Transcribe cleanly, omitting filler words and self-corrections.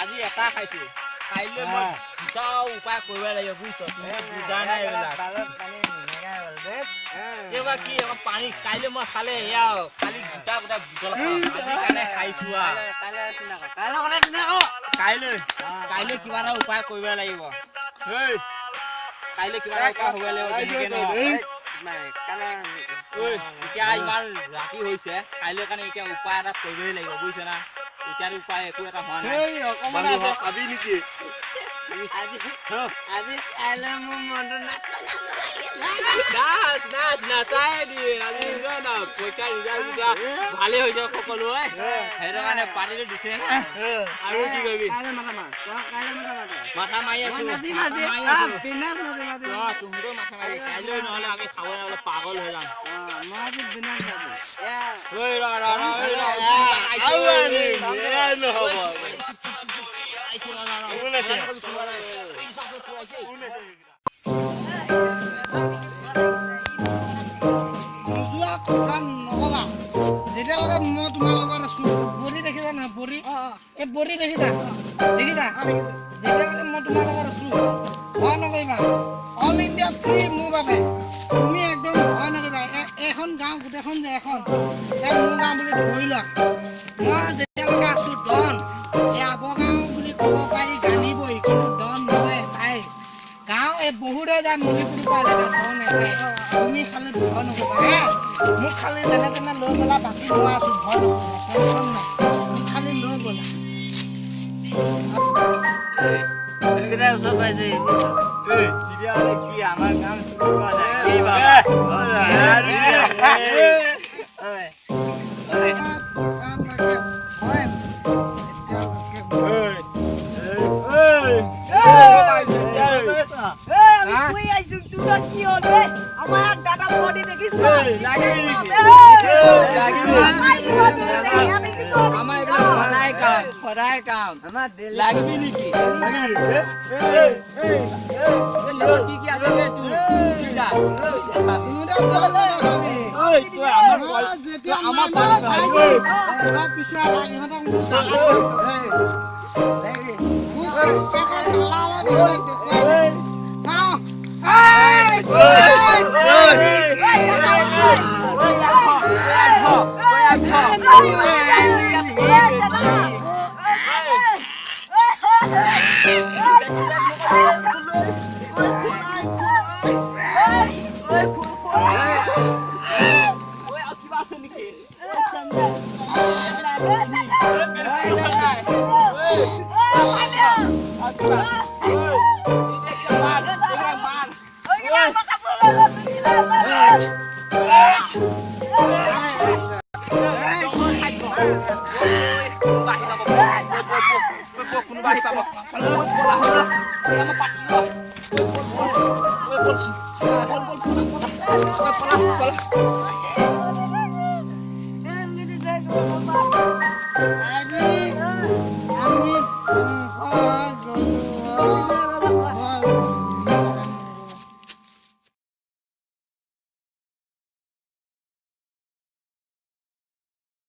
আজি এটা খাইছো খাইলে মই দুটাও উপায় কৰিব লাগিব বুজিছ বুজা নাই এইবিলাক কি পানী কাইলৈ মই খালে এয়া খালি দুটা গোটা বুটল খাওঁ খাইছো কাইলৈ কাইলৈ কিবা এটা উপায় কৰিব লাগিব কাইলৈ কিবা এটা উপায় হ'ব লাগিব এতিয়া ইমান ৰাতি হৈছে কাইলৈ কাৰণে এতিয়া উপায় এটা কৰিবই লাগিব বুজিছ না এতিয়া উপায় একো এটা হোৱা নাই খাবি নেকি আজি কাইলৈ মোৰ মনটো ভালে হৈছে সকলো সেইটো কাৰণে পানীটো দিছে আৰু কি কৰিবি মাথা মাৰি আছো তুমিতো মাথা মাৰি কাইলৈ নহলে আমি খাবলৈ অলপ পাগল হৈ যাম যেতিয়ালৈকে মই তোমাৰ লগত আছো বৰি দেখিছা নহয় বৰি এই বৰি দেখিছা যেতিয়ালৈকে মই তোমাৰ লগত আছো ভয় নকৰিবা অল ইণ্ডিয়া ফ্ৰী মোৰ বাবে তুমি একদম ভয় নকৰিবা এখন গাঁও গোটেইখন যে এখন মোৰ গাঁও বুলি ধৰি লোৱা মই যেতিয়ালৈকে আছো ডন এই আবগাঁও বুলি ক'ব পাৰি জানিবই কিন্তু ডন নহয় তাই গাঁও এই বহুত হৈ যায় মণিপুৰ পাই ডন এটাই তুমি খালি ভয় নকৰিবা মোক খালি যেনে তেনে লৈ গ'লা বাকী মই আছো ভয় নকৰিবা নাই মোক খালি লৈ গ'লা কি আমাৰ কাম আমাৰ দাদা বডি দেখিস সদায় কাম আমাৰ লাগবি নেকি কি কি আছে